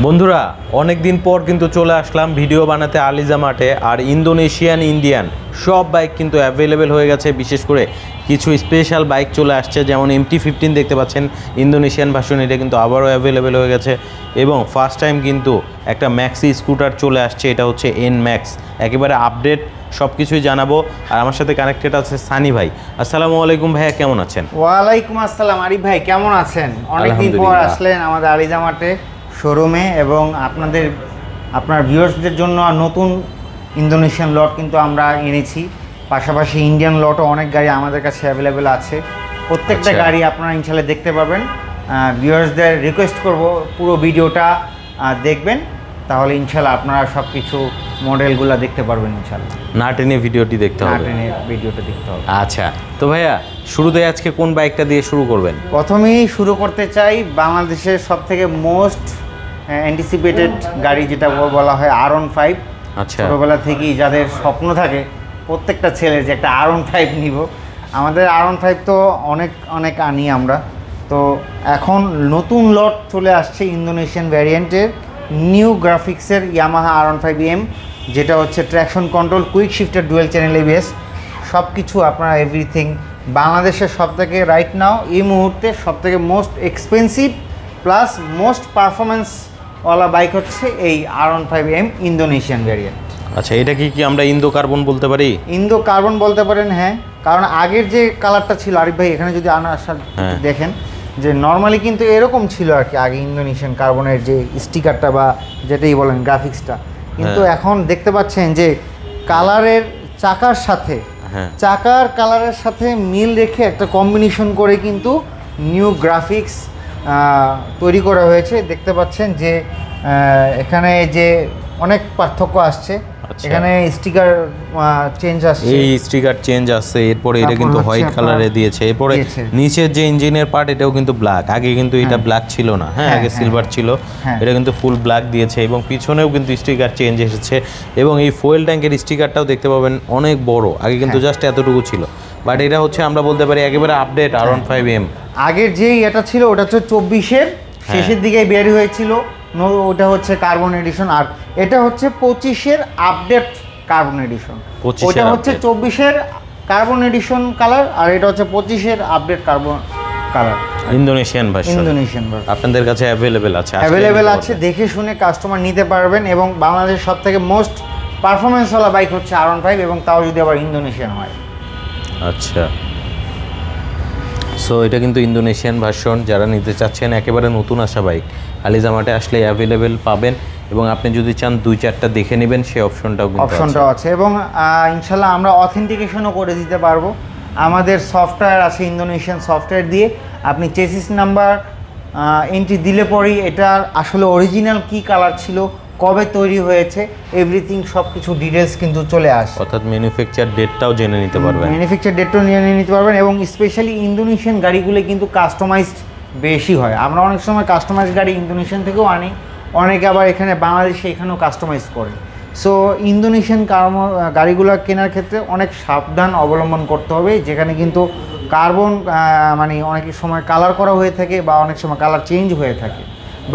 বন্ধুরা অনেক দিন পর কিন্তু চলে আসলাম ভিডিও বানাতে আলিজা মার্টে। আর ইন্দোনেশিয়ান ইন্ডিয়ান সব বাইক কিন্তু অ্যাভেলেবেল হয়ে গেছে। বিশেষ করে কিছু স্পেশাল বাইক চলে আসছে, যেমন MT-15 দেখতে পাচ্ছেন ইন্দোনেশিয়ান ভার্সন, এটা কিন্তু আবারও অ্যাভেলেবেল হয়ে গেছে। এবং ফার্স্ট টাইম কিন্তু একটা ম্যাক্সি স্কুটার চলে আসছে, এটা হচ্ছে NMAX। একেবারে আপডেট সব কিছুই জানাবো। আর আমার সাথে কানেক্টেড আছে সানি ভাই। আসসালামু আলাইকুম ভাইয়া, কেমন আছেন? ওয়ালাইকুম আসসালাম আরিফ ভাই, কেমন আছেন? অনেকদিন পর আসলেন আমাদের আলিজা মার্টে শোরুমে, এবং আপনার ভিউয়ার্সদের জন্য নতুন ইন্দোনেশিয়ান লট কিন্তু আমরা এনেছি। পাশাপাশি ইন্ডিয়ান লটও অনেক গাড়ি আমাদের কাছে অ্যাভেলেবেল আছে। প্রত্যেকটা গাড়ি আপনারা ইনশাল্লাহ দেখতে পাবেন। ভিউয়ার্সদের রিকোয়েস্ট করব পুরো ভিডিওটা দেখবেন, তাহলে ইনশাল্লাহ আপনারা সব কিছু মডেলগুলো দেখতে পারবেন। ইনশাল্লাহ না টেনে ভিডিওটি দেখতে হবে, ভিডিওটা দেখতে হবে। আচ্ছা, তো ভাইয়া শুরুতে আজকে কোন বাইকটা দিয়ে শুরু করবেন? প্রথমেই শুরু করতে চাই বাংলাদেশের সবথেকে মোস্ট অ্যান্টিসিপেটেড গাড়ি, যেটা বলা হয় R15। আচ্ছা, ছোটোবেলা থেকেই যাদের স্বপ্ন থাকে প্রত্যেকটা ছেলের যে একটা R15 নিব, আমাদের R15 তো অনেক আনি আমরা। তো এখন নতুন লট চলে আসছে ইন্দোনেশিয়ান ভ্যারিয়েন্টের নিউ গ্রাফিক্সের ইয়ামাহা R15M, যেটা হচ্ছে traction control, quick shifter, dual channel ABS, সব কিছু আপনারা এভরিথিং। বাংলাদেশের সবথেকে রাইট নাও এই মুহূর্তে সবথেকে মোস্ট এক্সপেন্সিভ প্লাস মোস্ট পারফরমেন্সওয়ালা বাইক হচ্ছে এই R15M ইন্দোনেশিয়ান ভ্যারিয়েন্ট। আচ্ছা, এটা কি আমরা ইন্দো কার্বন বলতে পারি? ইন্দো কার্বন বলতে পারেন, হ্যাঁ। কারণ আগের যে কালারটা ছিল আরিফ ভাই, এখানে যদি দেখেন যে নর্মালি কিন্তু এরকম ছিল আর কি আগে ইন্দোনেশিয়ান কার্বনের যে স্টিকারটা বা যেটাই বলেন গ্রাফিক্সটা, কিন্তু এখন দেখতে পাচ্ছেন যে কালারের চাকার কালারের সাথে মিল রেখে একটা কম্বিনেশন করে কিন্তু নিউ গ্রাফিক্স তৈরি করা হয়েছে। দেখতে পাচ্ছেন যে এখানে যে অনেক পার্থক্য আসছে। এখানে স্টিকার চেঞ্জ আসছে, এই স্টিকার চেঞ্জ আসছে। এরপরে এটা কিন্তু হোয়াইট কালারে দিয়েছে। এরপরে নিচের যে ইঞ্জিনের পার্ট, এটাও কিন্তু ব্ল্যাক। আগে কিন্তু এটা ব্ল্যাক ছিল না, হ্যাঁ, আগে সিলভার ছিল, এটা কিন্তু ফুল ব্ল্যাক দিয়েছে। এবং পিছনেও কিন্তু স্টিকার চেঞ্জ এসেছে। এবং এই ফুয়েল ট্যাঙ্কের স্টিকারটাও দেখতে পাবেন অনেক বড়, আগে কিন্তু জাস্ট এতটুকু ছিল। বাট এটা হচ্ছে আমরা বলতে পারি একেবারে আপডেট R15M। আগের যেই এটা ছিল ওটা হচ্ছে 24-এর শেষের দিকে বের হয়েছিল, ওটা হচ্ছে কার্বন এডিশন। আর এটা হচ্ছে 25-এর আপডেট কার্বন এডিশন। ওটা হচ্ছে 24-এর কার্বন এডিশন কালার, আর এটা হচ্ছে 25-এর update carbon colour Indonesian version. আপনাদের কাছে অ্যাভেলেবেল আছে, দেখে শুনে কাস্টমার নিতে পারবেন। এবং বাংলাদেশের সবথেকে মোস্ট পারফরমেন্সওয়ালা বাইক হচ্ছে R15, এবং তাও যদি আবার ইন্দোনেশিয়ান হয়। আচ্ছা, সো এটা কিন্তু ইন্দোনেশিয়ান ভার্সন। যারা নিতে চাচ্ছেন একেবারে নতুন আসা বাইক, আলিজা মার্টে আসলে অ্যাভেলেবেল পাবেন। এবং আপনি যদি চান 2-4টা দেখে নেবেন, সেই অপশনটাও আছে। এবং ইনশাল্লাহ আমরা অথেন্টিকেশনও করে দিতে পারবো। আমাদের সফটওয়্যার আছে, ইন্দোনেশিয়ান সফটওয়্যার দিয়ে আপনি চেসিস নাম্বার এন্ট্রি দিলে পরেই এটার আসলে অরিজিনাল কি কালার ছিল, কবে তৈরি হয়েছে, এভরিথিং সব কিছু ডিটেলস কিন্তু চলে আসে। অর্থাৎ ম্যানুফ্যাকচার ডেটটাও জেনে নিতে পারবেন। এবং স্পেশালি ইন্দোনেশিয়ান গাড়িগুলো কিন্তু কাস্টমাইজড বেশি হয়। আমরা অনেক সময় কাস্টমাইজ গাড়ি ইন্দোনেশিয়ান থেকেও আনি, অনেকে আবার এখানে বাংলাদেশে এখানেও কাস্টমাইজ করে। সো ইন্দোনেশিয়ান গাড়িগুলো কেনার ক্ষেত্রে অনেক সাবধান অবলম্বন করতে হবে, যেখানে কিন্তু কার্বন মানে অনেক সময় কালার করা হয়ে থাকে বা অনেক সময় কালার চেঞ্জ হয়ে থাকে।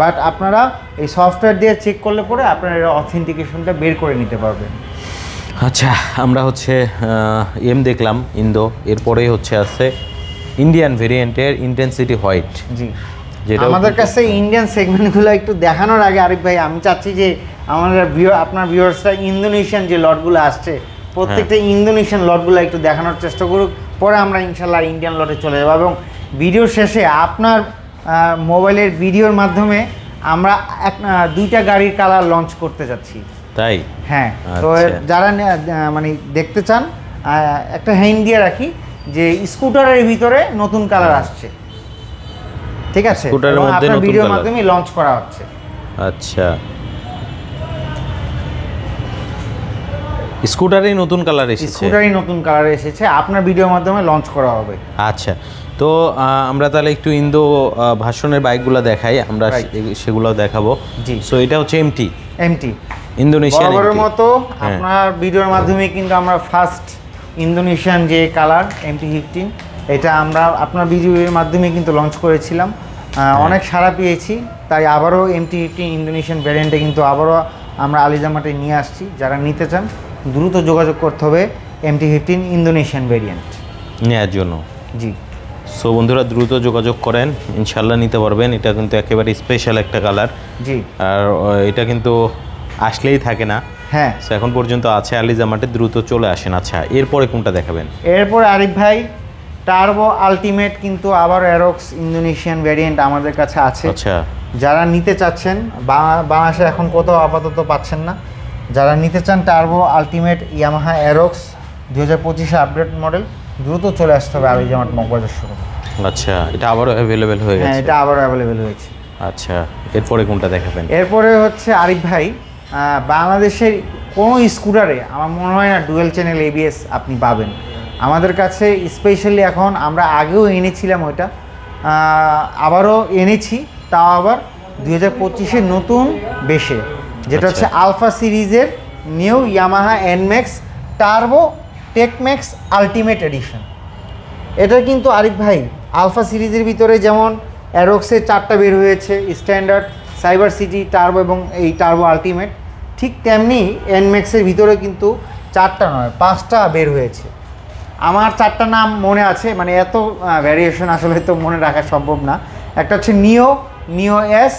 বাট আপনারা এই সফটওয়্যার দিয়ে চেক করলে পরে আপনারা অথেন্টিকেশনটা বের করে নিতে পারবেন। আচ্ছা, আমরা হচ্ছে এম দেখলাম ইন্দো, এরপরে হচ্ছে আছে ইন্ডিয়ান ভেরিয়েন্টের ইন্টেন্সিটি হোয়াইট। জি, যেটা আমাদের কাছে ইন্ডিয়ান সেগমেন্টগুলো একটু দেখানোর আগে আরিফ ভাই, আমি চাচ্ছি যে আপনার ভিউয়ার্সরা ইন্দোনেশিয়ান যে লটগুলো আসছে প্রত্যেকটা ইন্দোনেশিয়ান লটগুলো একটু দেখানোর চেষ্টা করুক, পরে আমরা ইনশাল্লাহ ইন্ডিয়ান লটে চলে যাবো। এবং ভিডিওর শেষে আপনার মোবাইলের ভিডিওর মাধ্যমে আমরা 2টা গাড়ির কালার লঞ্চ করতে যাচ্ছি। তাই? হ্যাঁ। তো যারা মানে দেখতে চান, একটা হ্যান্ড দিয়ে রাখি যে স্কুটারের ভিতরে নতুন কালার আসছে, ঠিক আছে? স্কুটারের মধ্যে আপনার ভিডিওর মাধ্যমে লঞ্চ করা হচ্ছে। আচ্ছা, স্কুটারেই নতুন কালার এসেছে, আপনার ভিডিওর মাধ্যমে লঞ্চ করা হবে। আচ্ছা, তো আমরা তাহলে একটু ইন্দো ভার্সনের বাইকগুলো দেখাই, আমরা সেগুলো দেখাবো। জি, সো এটা হচ্ছে MT ইন্দোনেশিয়ান মতো আপনার ভিডিওর মাধ্যমে কিন্তু আমরা ফার্স্ট ইন্দোনেশিয়ান যে কালার MT-15, এটা আমরা আপনার ভিডিওর মাধ্যমে কিন্তু লঞ্চ করেছিলাম। অনেক সাড়া পেয়েছি তাই আবারও MT-15 ইন্দোনেশিয়ান ভ্যারিয়েন্টে কিন্তু আবারও আমরা আলিজা মার্টে নিয়ে আসছি। যারা নিতে চান দ্রুত যোগাযোগ করতে হবে MT-15 ইন্দোনেশিয়ান ভ্যারিয়েন্ট নেওয়ার জন্য। জি। সো বন্ধুরা দ্রুত যোগাযোগ করেন, ইনশাল্লাহ নিতে পারবেন। এটা কিন্তু একেবারে স্পেশাল একটা কালার। জি। আর এটা কিন্তু আসলেই থাকে না। হ্যাঁ। সো এখন পর্যন্ত আছে আলিজা মার্টে, দ্রুত চলে আসেন। আচ্ছা, এরপরে কোনটা দেখাবেন? এরপর আরিফ ভাই টার্বো আলটিমেট কিন্তু আবার অ্যারক্স ইন্দোনেশিয়ান ভ্যারিয়েন্ট আমাদের কাছে আছে। আচ্ছা, যারা নিতে চাচ্ছেন, বাংলাদেশে এখন কোথাও আপাতত পাচ্ছেন না, যারা নিতে চান turbo ultimate Yamaha Aerox 2025 update model, দ্রুত চলে আসতে হবে আলিজা মার্ট মগবাজার শোরুমে। আচ্ছা, এটা আবারও অ্যাভেলেবেল হয়ে হ্যাঁ, গেছে? এটা আবারও অ্যাভেলেবেল হয়েছে। আচ্ছা, এরপরে কোনটা দেখাবেন? এরপরে হচ্ছে আরিফ ভাই, বাংলাদেশের কোনো স্কুটারে আমার মনে হয় না ডুয়েল চ্যানেল ABS আপনি পাবেন। আমাদের কাছে স্পেশালি এখন, আমরা আগেও এনেছিলাম ওইটা, আবারও এনেছি, তাও আবার 2025-এর নতুন বেশে, যেটা হচ্ছে আলফা সিরিজের new Yamaha NMAX turbo Techmax ultimate edition. এটা কিন্তু আরিফ ভাই আলফা সিরিজের ভিতরে যেমন অ্যারক্সের 4টা বের হয়েছে, স্ট্যান্ডার্ড, সাইবার সিটি, টার্বো এবং এই টার্বো আলটিমেট, ঠিক তেমনি NMAX-এর ভিতরে কিন্তু 4টা নয় 5টা বের হয়েছে। আমার 4টা নাম মনে আছে, মানে এত ভ্যারিয়েশন আসলে তো মনে রাখা সম্ভব না। একটা হচ্ছে নিও S,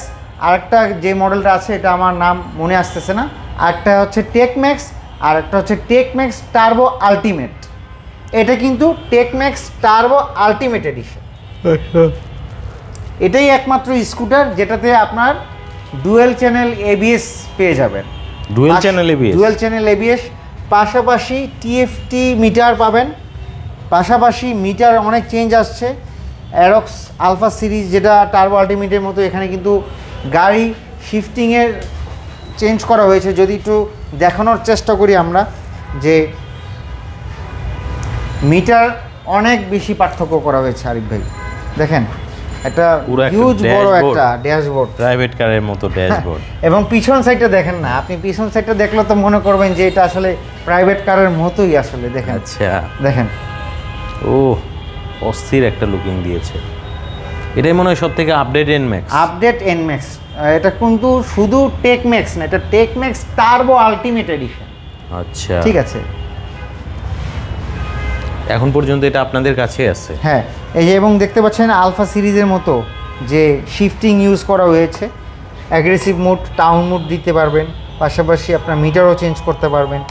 আরেকটা যে মডেলটা আছে এটা আমার নাম মনে আসতেছে না, আরেকটা হচ্ছে টেকম্যাক্স, আর একটা হচ্ছে টেকম্যাক্স টার্বো আলটিমেট। এটা কিন্তু টেকম্যাক্স টার্বো আলটিমেট এডিশন। এটাই একমাত্র স্কুটার যেটাতে আপনার ডুয়েল চ্যানেল ABS পেয়ে যাবেন। ডুয়েল চ্যানেল ABS, পাশাপাশি TFT মিটার পাবেন, পাশাপাশি মিটার অনেক চেঞ্জ আসছে। অ্যারক্স আলফা সিরিজ যেটা টার্বো আলটিমেটের মতো, এখানে কিন্তু গাড়ি শিফটিংয়ের চেঞ্জ করা হয়েছে। যদি একটু দেখানোর চেষ্টা করি আমরা, যে মিটার অনেক বেশি পার্থক্য করা হয়েছে আরিফ ভাই। দেখেন, একটা হিউজ বড় একটা ড্যাশবোর্ড, প্রাইভেট কারের মতো ড্যাশবোর্ড। এবং পিছন সাইডটা দেখেন না, আপনি পিছন সাইডটা দেখলে তো মনে করবেন যে এটা আসলে প্রাইভেট কারের মতোই আসলে। দেখেন, আচ্ছা, দেখেন, ও অস্থির একটা লুকিং দিয়েছে। এটাই মনে হয় সব থেকে আপডেট NMAX। এটা কিন্তু শুধু টেকম্যাক্স না, এটা টেকম্যাক্স টার্বো আলটিমেট এডিশন। আচ্ছা, ঠিক আছে। এখন পর্যন্ত এটা আপনাদের কাছে আছে? হ্যাঁ, এই যে, এবং দেখতে পাচ্ছেন আলফা সিরিজের মতো যে শিফটিং ইউজ করা হয়েছে, অ্যাগ্রেসিভ মোড, টাউন মোড দিতে পারবেন, পাশাপাশি আপনার মিটারও চেঞ্জ করতে পারবেন,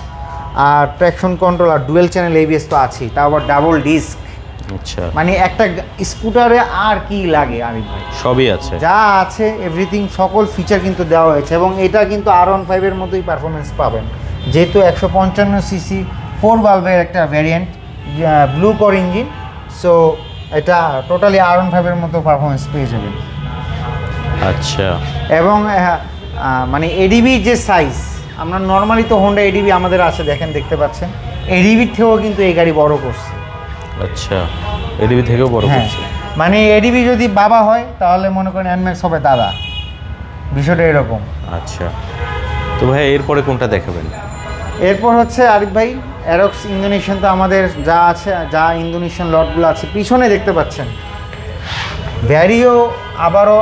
আর ট্র্যাকশন কন্ট্রোল আর ডুয়েল চ্যানেল ABS তো আছেই, তাও আবার ডাবল ডিস্ক। আচ্ছা, মানে একটা স্কুটারে আর কি লাগে আরিফ ভাই, সবই আছে, যা আছে এভরিথিং, সকল ফিচার কিন্তু দেওয়া হয়েছে। এবং এটা কিন্তু R15-এর মতোই পারফরমেন্স পাবেন, যেহেতু 155cc 4 ভালভের একটা variant, blue core engine. So এটা টোটালি R15-এর মতো পারফরমেন্স পেয়ে যাবেন। আচ্ছা, এবং মানে ADB যে সাইজ, আমরা নর্মালি তো হোন্ডা ADB আমাদের আছে, দেখেন, দেখতে পাচ্ছেন, ADB-র থেকেও কিন্তু এই গাড়ি বড় করছে। আচ্ছা, ADB থেকেও বড় করছে, মানে ADB যদি বাবা হয় তাহলে মনে করেন NMAX হবে দাদা, বিষয়টা এরকম। আচ্ছা, তো ভাই এরপরে কোনটা দেখাবেন? এরপর হচ্ছে আরিফ ভাই অ্যারক্স ইন্দোনেশিয়ান, তো আমাদের যা আছে, যা ইন্দোনেশিয়ান লটগুলো আছে পিছনে দেখতে পাচ্ছেন, ভ্যারিও আবারও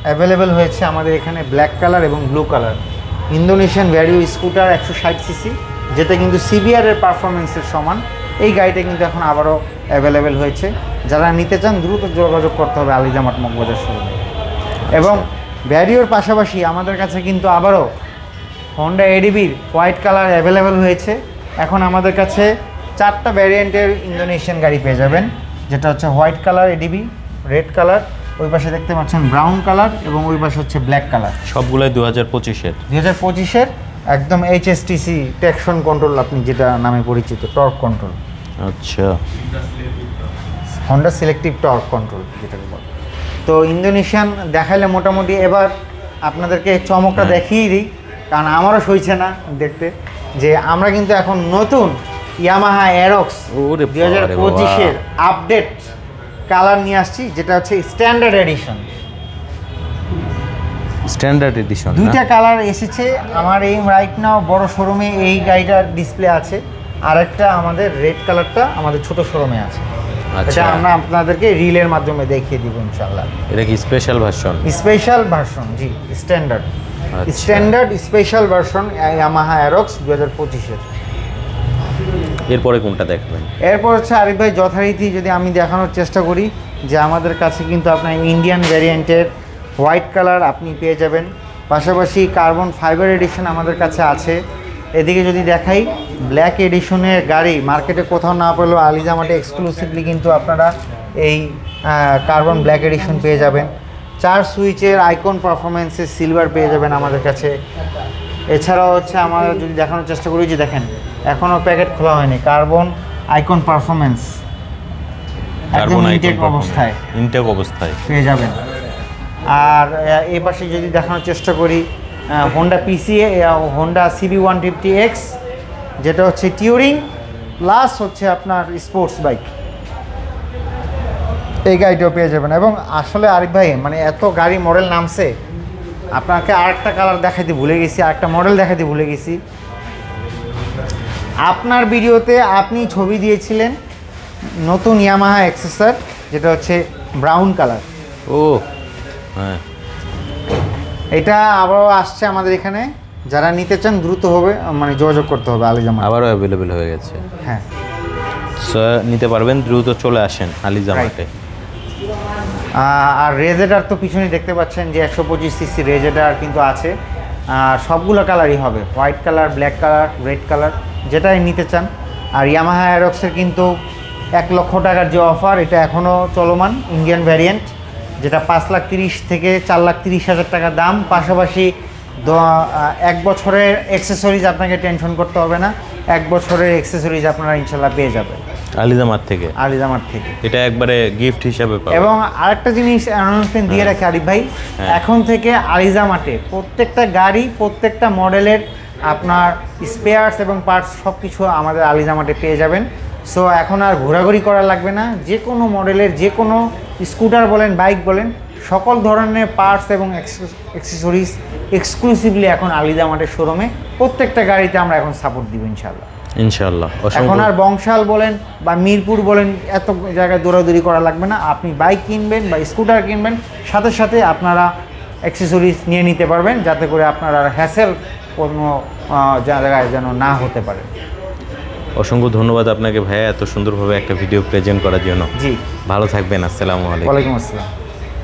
অ্যাভেলেবেল হয়েছে আমাদের এখানে, ব্ল্যাক কালার এবং blue colour. Indonesian Vario scooter 160cc, যেটা কিন্তু CBR-এর পারফরমেন্সের সমান। এই গাড়িটা কিন্তু এখন আবারও অ্যাভেলেবেল হয়েছে। যারা নিতে চান দ্রুত যোগাযোগ করতে হবে আলিজা মার্ট মগবাজার শোরুমে। এবং ভ্যারিওর পাশাপাশি আমাদের কাছে কিন্তু আবারও হোন্ডা ADB-র হোয়াইট কালার অ্যাভেলেবেল হয়েছে। এখন আমাদের কাছে 4টা ভ্যারিয়েন্টের ইন্দোনেশিয়ান গাড়ি পেয়ে যাবেন, যেটা হচ্ছে white colour ADB, red colour, ওই পাশে দেখতে পাচ্ছেন ব্রাউন কালার, এবং ওই পাশে হচ্ছে ব্ল্যাক কালার। সবগুলোই 2025-এর একদম HSTC ট্র্যাকশন কন্ট্রোল, আপনি যেটা নামে পরিচিত, টর্ক কন্ট্রোল। আচ্ছা, হোন্ডা সিলেক্টিভ টর্ক কন্ট্রোল যেটাকে বলে। তো ইন্দোনেশিয়ান দেখাইলে মোটামুটি এবার আপনাদেরকে চমকটা দেখিয়ে দিই, কারণ আমারও সইছে না দেখতে, যে আমরা কিন্তু এখন নতুন ইয়ামাহা অ্যারক্স 2025-এর আপডেট কালার নিয়ে আসছি, যেটা হচ্ছে স্ট্যান্ডার্ড এডিশন। দুইটা কালার এসেছে আমার এই রাইট নাও বড় শোরুমে, এই গাড়িটার ডিসপ্লে আছে, আর একটা আমাদের রেড কালারটা আমাদের ছোট শোরুমে আছে। আচ্ছা। এটা আমরা আপনাদেরকে রিলের মাধ্যমে দেখিয়ে দিব ইনশাআল্লাহ। এটা কি স্পেশাল ভার্সন? স্পেশাল ভার্সন, জি, স্ট্যান্ডার্ড আচ্ছা। Standard special version Yamaha Aerox 2025-এর। এরপরে কোনটা দেখবেন? এরপর হচ্ছে আরিফ ভাই, যথারীতি যদি আমি দেখানোর চেষ্টা করি যে আমাদের কাছে কিন্তু আপনার ইন্ডিয়ান ভ্যারিয়েন্টের হোয়াইট কালার আপনি পেয়ে যাবেন, পাশাপাশি কার্বন ফাইবার এডিশন আমাদের কাছে আছে। এদিকে যদি দেখাই ব্ল্যাক এডিশনের গাড়ি মার্কেটে কোথাও না পেলেও আলিজামাটে এক্সক্লুসিভলি কিন্তু আপনারা এই কার্বন ব্ল্যাক এডিশন পেয়ে যাবেন। 4 সুইচের আইকন পারফরমেন্সের সিলভার পেয়ে যাবেন আমাদের কাছে। এছাড়াও হচ্ছে আমরা যদি দেখানোর চেষ্টা করি যে দেখেন এখনও প্যাকেট খোলা হয়নি, কার্বন আইকন পারফরমেন্স একদম ইনটেক অবস্থায় পেয়ে যাবেন। আর এই পাশে যদি দেখানোর চেষ্টা করি হোন্ডা পিসিএ, হোন্ডা CB150X, যেটা হচ্ছে টিউরিং প্লাস হচ্ছে আপনার স্পোর্টস বাইক, এই গাড়িটাও পেয়ে যাবেন। এবং আসলে আরিফ ভাই মানে এত গাড়ি মডেল নামছে, আপনাকে আরেকটা কালার দেখাইতে ভুলে গেছি, আরেকটা মডেল দেখাইতে ভুলে গেছি। আপনার ভিডিওতে আপনি ছবি দিয়েছিলেন নতুন ইয়ামাহা এক্সেসর, যেটা হচ্ছে ব্রাউন কালার। ও হ্যাঁ, এটা আবারও আসছে আমাদের এখানে, যারা নিতে চান দ্রুত হবে মানে যোগাযোগ করতে হবে আলিজামা। আবারও অ্যাভেলেবেল হয়ে গেছে। হ্যাঁ, সো নিতে পারবেন, দ্রুত চলে আসেন আলিজামাটে। আর রেজেডার তো পিছনে দেখতে পাচ্ছেন যে 125cc রেজেডার কিন্তু আছে। আর সবগুলো কালারই হবে, white colour, black colour, red colour, যেটাই নিতে চান। আর ইয়ামাহা অ্যারক্সের কিন্তু 1 লক্ষ টাকার যে অফার, এটা এখনও চলমান ইন্ডিয়ান ভ্যারিয়েন্ট, যেটা 5,30,000 থেকে 4,30,000 টাকা দাম। পাশাপাশি 1 বছরের অ্যাক্সেসরিজ আপনাকে টেনশন করতে হবে না, 1 বছরের অ্যাক্সেসরিজ আপনারা ইনশাল্লাহ পেয়ে যাবেন আলিজামাট থেকে। আলিজামাট থেকে এটা একবারে গিফট হিসাবে পাবেন। এবং আরেকটা জিনিস অ্যানাউন্সমেন্ট দিয়ে রাখি আরিফ ভাই, এখন থেকে আলিজামাটে প্রত্যেকটা গাড়ি, প্রত্যেকটা মডেলের আপনার স্পেয়ার্স এবং পার্টস সব কিছু আমাদের আলিজামাটে পেয়ে যাবেন। সো এখন আর ঘোরাঘুরি করা লাগবে না, যে কোনো মডেলের যে কোনো স্কুটার বলেন, বাইক বলেন, সকল ধরনের পার্টস এবং অ্যাক্সেসরিজ এক্সক্লুসিভলি এখন আলিজামাটের শোরুমে প্রত্যেকটা গাড়িতে আমরা এখন সাপোর্ট দিব ইনশাল্লাহ। ইনশাআল্লাহ। এখন আর বংশাল বলেন বা মিরপুর বলেন এত জায়গায় দৌড়াদৌড়ি করা লাগবে না। আপনি বাইক কিনবেন বা স্কুটার কিনবেন, সাথে সাথে আপনারা অ্যাক্সেসরিজ নিয়ে নিতে পারবেন, যাতে করে আপনার আর হ্যাসেল কোনো জায়গায় যেন না হতে পারে। অসংখ্য ধন্যবাদ আপনাকে ভাইয়া, এত সুন্দরভাবে একটা ভিডিও প্রেজেন্ট করার জন্য। জি, ভালো থাকবেন। আসসালামু আলাইকুম। ওয়ালাইকুম আসসালাম।